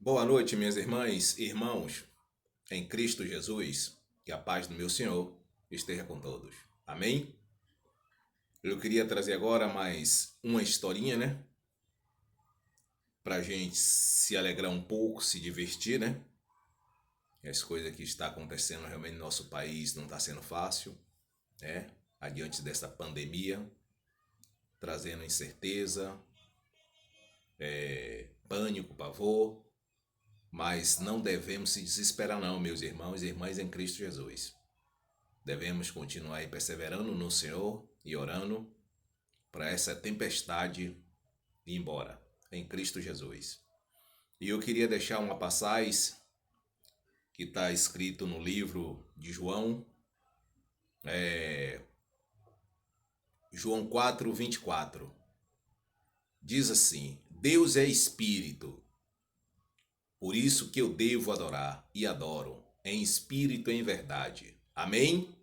Boa noite, minhas irmãs e irmãos, em Cristo Jesus, que a paz do meu Senhor esteja com todos. Amém? Eu queria trazer agora mais uma historinha, né? Pra gente se alegrar um pouco, se divertir, né? As coisas que estão acontecendo realmente no nosso país não está sendo fácil, né? Adiante dessa pandemia, trazendo incerteza, pânico, pavor, mas não devemos se desesperar não, meus irmãos e irmãs em Cristo Jesus. Devemos continuar aí perseverando no Senhor e orando para essa tempestade ir embora, em Cristo Jesus. E eu queria deixar uma passagem que está escrito no livro de João, João 4:24. Diz assim: Deus é espírito, por isso que eu devo adorar e adoro, em espírito e em verdade. Amém?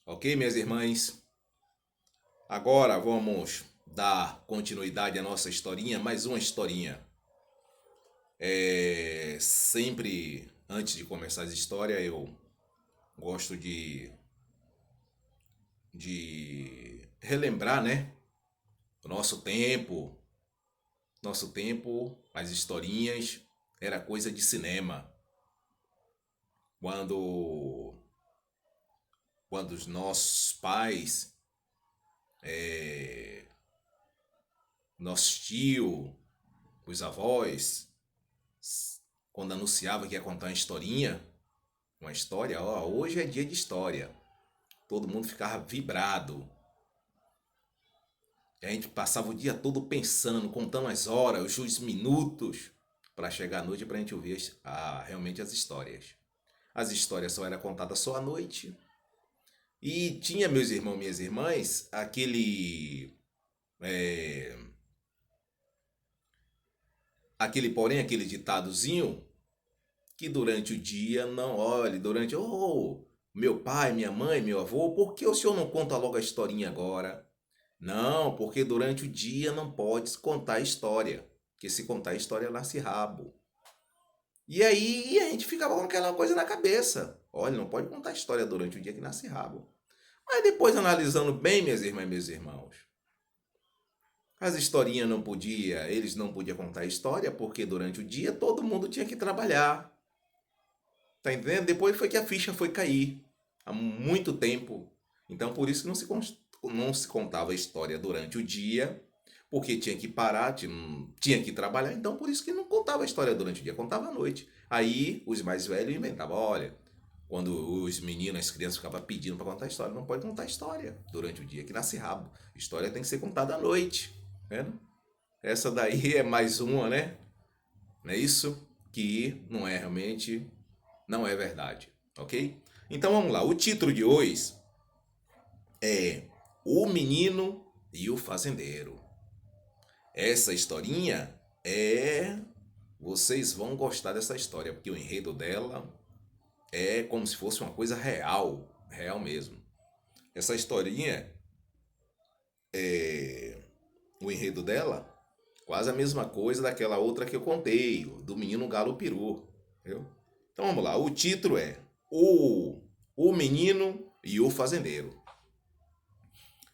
Ok, minhas irmãs? Agora vamos dar continuidade à nossa historinha, mais uma historinha. Sempre antes de começar as histórias, eu gosto de relembrar, né? O nosso tempo, as historinhas, era coisa de cinema. Quando, quando os nossos pais, nossos tios, os avós, quando anunciava que ia contar uma história, ó, hoje é dia de história. Todo mundo ficava vibrado. E a gente passava o dia todo pensando, contando as horas, os minutos, para chegar à noite para a gente ouvir realmente as histórias. As histórias só eram contadas só à noite. E tinha, meus irmãos e minhas irmãs, aquele ditadozinho que durante o dia não olhe, meu pai, minha mãe, meu avô, por que o senhor não conta logo a historinha agora? Não, porque durante o dia não pode contar a história. Porque se contar a história, nasce rabo. E aí a gente ficava com aquela coisa na cabeça. Olha, não pode contar a história durante o dia que nasce rabo. Mas depois, analisando bem, minhas irmãs e meus irmãos, as historinhas não podia, eles não podiam contar a história porque durante o dia todo mundo tinha que trabalhar. Tá entendendo? Depois foi que a ficha foi cair. Há muito tempo. Então por isso que não se contava a história durante o dia, porque tinha que parar, tinha que trabalhar. Então por isso que não contava a história durante o dia, contava à noite. Aí os mais velhos inventavam, olha, quando os meninos, as crianças ficavam pedindo para contar a história, não pode contar a história durante o dia, que nasce rabo. História tem que ser contada à noite. Né? Essa daí é mais uma, né? Não é isso? Que não é realmente, não é verdade, ok? Então vamos lá. O título de hoje é O Menino e o Fazendeiro. Essa historinha é. Vocês vão gostar dessa história, porque o enredo dela é como se fosse uma coisa real, real mesmo. Essa historinha, o enredo dela, quase a mesma coisa daquela outra que eu contei, do menino Galo Peru. Viu? Então vamos lá. O título é O Menino e o Fazendeiro.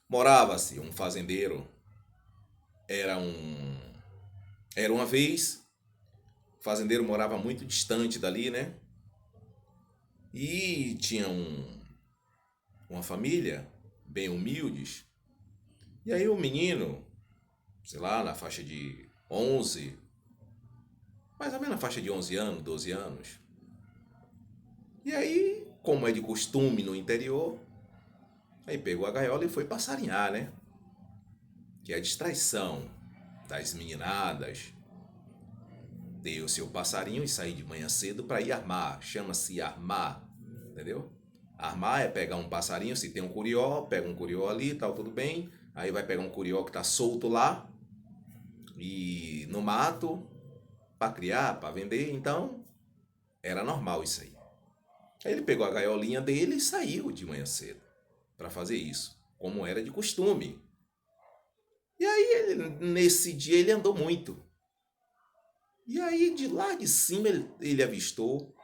Morava-se um fazendeiro. Era um. Era uma vez. O fazendeiro morava muito distante dali, né? E tinha uma família bem humildes. E aí o menino, sei lá, na faixa de 11, mais ou menos na faixa de 11 anos, 12 anos. E aí, como é de costume no interior, aí pegou a gaiola e foi passarinhar, né? Que é a distraição das meninadas, ter o seu passarinho e sair de manhã cedo para ir armar. Chama-se armar, entendeu? Armar é pegar um passarinho, se tem um curió, pega um curió ali, tal, tudo bem. Aí vai pegar um curió que tá solto lá e no mato para criar, para vender. Então, era normal isso aí. Aí ele pegou a gaiolinha dele e saiu de manhã cedo para fazer isso, como era de costume. E aí, nesse dia, ele andou muito. E aí, de lá de cima, ele avistou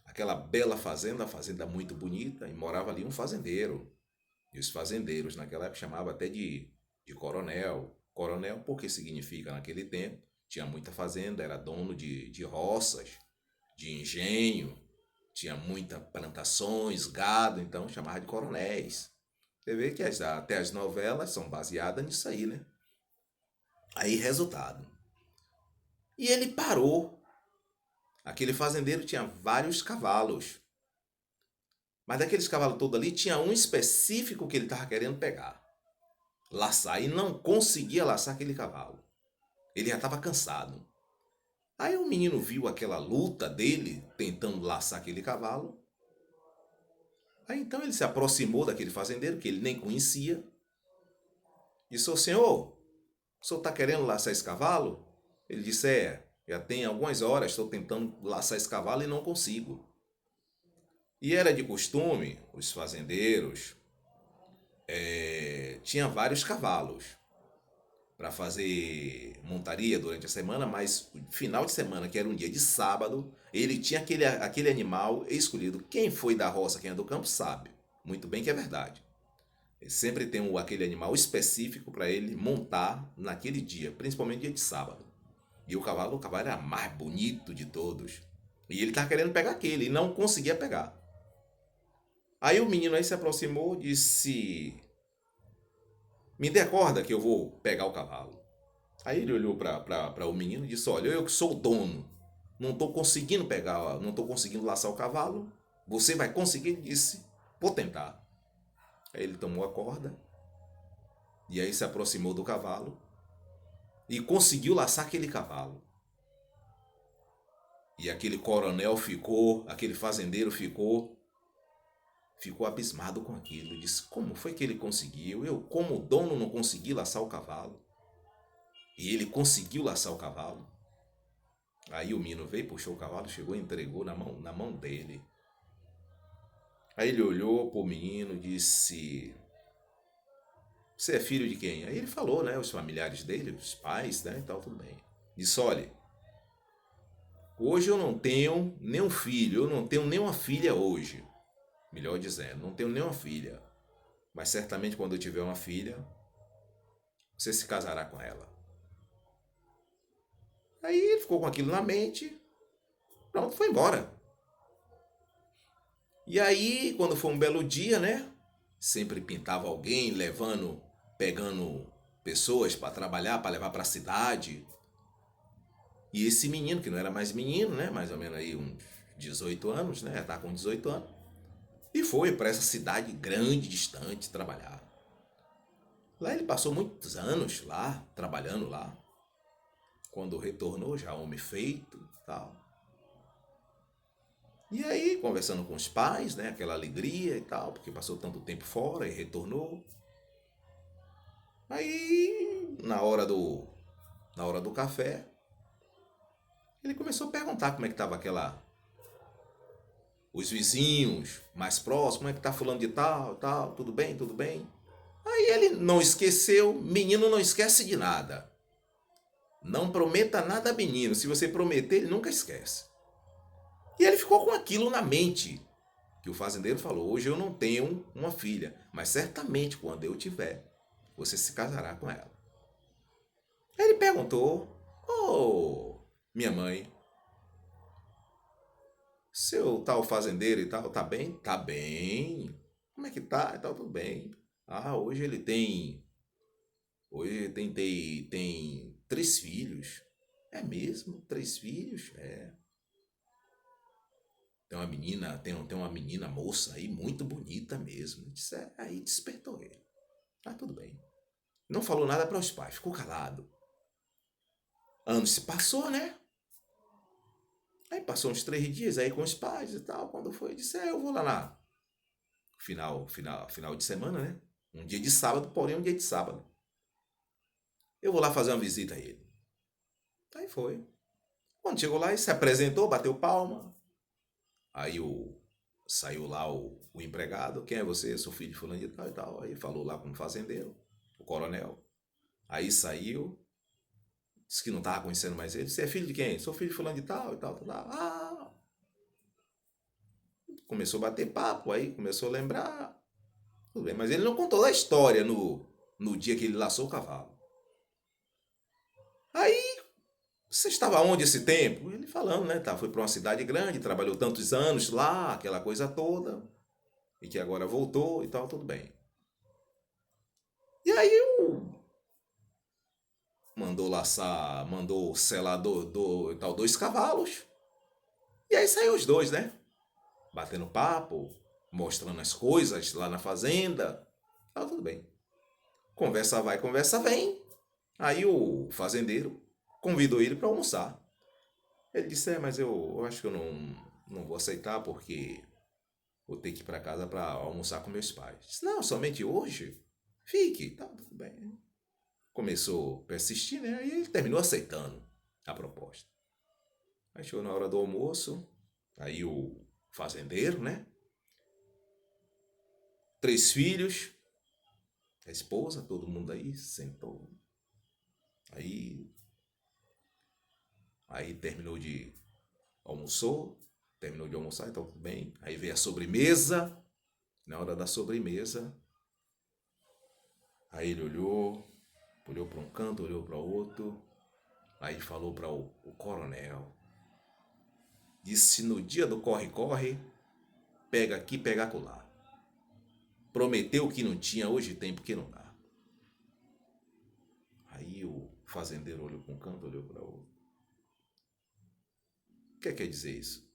aquela bela fazenda, uma fazenda muito bonita, e morava ali um fazendeiro. E os fazendeiros, naquela época, chamavam até de coronel. Coronel, porque significa, naquele tempo, tinha muita fazenda, era dono de roças, de engenho, tinha muitas plantações, gado, então chamava de coronéis. Você vê que até as novelas são baseadas nisso aí, né? Aí, resultado. E ele parou. Aquele fazendeiro tinha vários cavalos. Mas daqueles cavalos todos ali, tinha um específico que ele estava querendo pegar. Laçar. E não conseguia laçar aquele cavalo. Ele já estava cansado. Aí o menino viu aquela luta dele, tentando laçar aquele cavalo. Aí então ele se aproximou daquele fazendeiro, que ele nem conhecia. Disse, ô senhor, o senhor está querendo laçar esse cavalo? Ele disse, já tem algumas horas, estou tentando laçar esse cavalo e não consigo. E era de costume, os fazendeiros tinham vários cavalos para fazer montaria durante a semana, mas no final de semana, que era um dia de sábado, ele tinha aquele animal escolhido. Quem foi da roça, quem é do campo, sabe muito bem que é verdade. Ele sempre tem aquele animal específico para ele montar naquele dia, principalmente dia de sábado. E o cavalo era mais bonito de todos. E ele estava querendo pegar aquele e não conseguia pegar. Aí o menino aí se aproximou e disse: me dê a corda que eu vou pegar o cavalo. Aí ele olhou para o menino e disse: olha, eu que sou o dono, não estou conseguindo pegar, não estou conseguindo laçar o cavalo. Você vai conseguir? Ele disse: vou tentar. Aí ele tomou a corda e aí se aproximou do cavalo e conseguiu laçar aquele cavalo. E aquele coronel ficou, aquele fazendeiro ficou abismado com aquilo. Disse: como foi que ele conseguiu? Eu, como dono, não consegui laçar o cavalo. E ele conseguiu laçar o cavalo. Aí o menino veio, puxou o cavalo, chegou e entregou na mão dele. Aí ele olhou pro menino e disse: você é filho de quem? Aí ele falou, né? Os familiares dele, os pais, né? E tal, tudo bem. Disse: olha, hoje eu não tenho nenhum filho, eu não tenho nenhuma filha hoje. Melhor dizendo, não tenho nenhuma filha. Mas certamente quando eu tiver uma filha, você se casará com ela. Aí ele ficou com aquilo na mente, pronto, foi embora. E aí, quando foi um belo dia, né? Sempre pintava alguém pegando pessoas para trabalhar, para levar para a cidade. E esse menino, que não era mais menino, né? Mais ou menos aí uns 18 anos, né? Tá com 18 anos. E foi para essa cidade grande, distante, trabalhar. Lá ele passou muitos anos lá, trabalhando lá. Quando retornou, já homem feito, tal. E aí, conversando com os pais, né? Aquela alegria e tal, porque passou tanto tempo fora e retornou. Aí, na hora do café, ele começou a perguntar como é que estava os vizinhos mais próximos, como é que tá fulano de tal, tal, tudo bem, tudo bem. Aí ele não esqueceu, menino não esquece de nada. Não prometa nada a menino, se você prometer, ele nunca esquece. E ele ficou com aquilo na mente, que o fazendeiro falou: hoje eu não tenho uma filha, mas certamente quando eu tiver, você se casará com ela. Aí ele perguntou: oh, minha mãe, seu tal fazendeiro e tal, tá bem? Tá bem. Como é que tá? E tal, tudo bem. Ah, hoje ele tem. Hoje ele tem 3 filhos. É mesmo? 3 filhos? É. Tem uma menina, tem uma menina moça aí, muito bonita mesmo. Disse, aí despertou ele. Ah, tudo bem. Não falou nada para os pais, ficou calado. Anos se passou, né? Aí passou uns 3 dias aí com os pais e tal. Quando foi, disse, eu vou lá na final de semana, né? Um dia de sábado, porém um dia de sábado. Eu vou lá fazer uma visita a ele. Aí foi. Quando chegou lá, ele se apresentou, bateu palma. Aí saiu lá o empregado. Quem é você? Eu sou filho de fulano de tal e tal. Aí falou lá com o fazendeiro, o coronel. Aí saiu. Disse que não estava conhecendo mais ele. Você é filho de quem? Sou filho de fulano de tal e tal, tal, tal. Ah, começou a bater papo, aí começou a lembrar. Tudo bem, mas ele não contou a história no dia que ele laçou o cavalo. Aí, você estava onde esse tempo? Ele falando, né? Tá, foi para uma cidade grande, trabalhou tantos anos lá, aquela coisa toda, e que agora voltou e tal, tudo bem. E aí mandou laçar, mandou selar tal, 2 cavalos. E aí saiu os dois, né? Batendo papo, mostrando as coisas lá na fazenda. Tá tudo bem. Conversa vai, conversa vem. Aí o fazendeiro convidou ele para almoçar. Ele disse, mas eu acho que eu não vou aceitar porque vou ter que ir para casa para almoçar com meus pais. Disse, não, somente hoje? Fique, tá tudo bem. Começou a persistir, né? E ele terminou aceitando a proposta. Aí chegou na hora do almoço, aí o fazendeiro, né? 3 filhos, a esposa, todo mundo aí sentou. Aí terminou de almoçar, então tudo bem. Aí veio a sobremesa, na hora da sobremesa, aí ele olhou para um canto, olhou para o outro, aí falou para o coronel, disse, no dia do corre-corre, pega aqui, pega acolá. Prometeu que não tinha, hoje tem, porque não dá. Aí o fazendeiro olhou para um canto, olhou para o outro. O que quer dizer isso?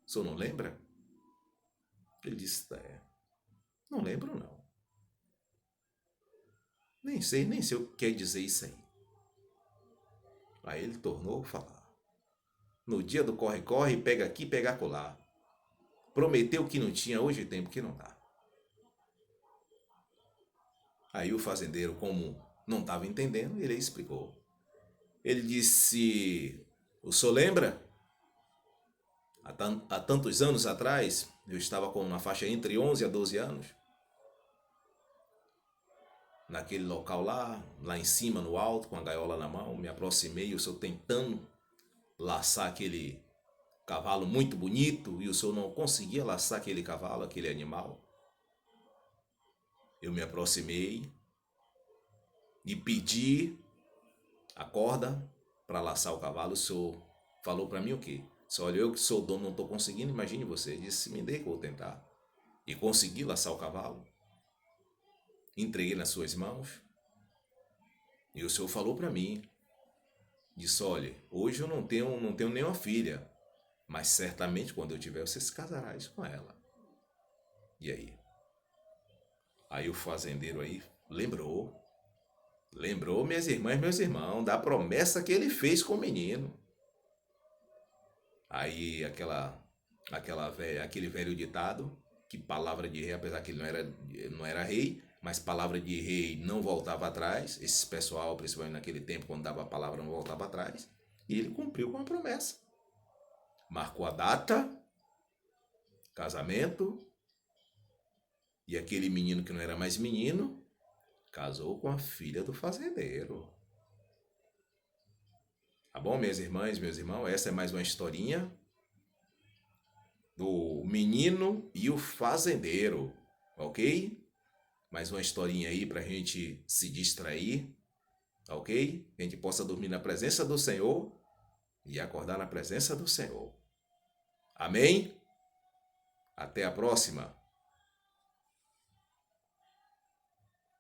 O senhor não lembra? Ele disse, não lembro não. Nem sei o que quer dizer isso aí. Aí ele tornou a falar. No dia do corre-corre, pega aqui, pega acolá. Prometeu que não tinha, hoje tem, porque não dá. Aí o fazendeiro, como não estava entendendo, ele explicou. Ele disse, o senhor lembra? Há tantos anos atrás, eu estava com uma faixa entre 11 a 12 anos. Naquele local lá em cima, no alto, com a gaiola na mão, me aproximei, o senhor tentando laçar aquele cavalo muito bonito, e o senhor não conseguia laçar aquele cavalo, aquele animal. Eu me aproximei e pedi a corda para laçar o cavalo. O senhor falou para mim o quê? Só olha, eu que sou o dono, não estou conseguindo, imagine você. Disse, me dê que eu vou tentar. E consegui laçar o cavalo. Entreguei nas suas mãos. E o senhor falou para mim. Disse, olha, hoje eu não tenho nenhuma filha. Mas certamente quando eu tiver, você se casará com ela. E aí? Aí o fazendeiro aí lembrou, minhas irmãs, meus irmãos, da promessa que ele fez com o menino. Aí aquele velho ditado, que palavra de rei, apesar que ele não era rei, mas palavra de rei não voltava atrás. Esse pessoal, principalmente naquele tempo, quando dava a palavra, não voltava atrás. E ele cumpriu com a promessa. Marcou a data, casamento, e aquele menino que não era mais menino, casou com a filha do fazendeiro. Tá bom, minhas irmãs, meus irmãos? Essa é mais uma historinha do menino e o fazendeiro, ok? Mais uma historinha aí pra gente se distrair, ok? Que a gente possa dormir na presença do Senhor e acordar na presença do Senhor. Amém? Até a próxima.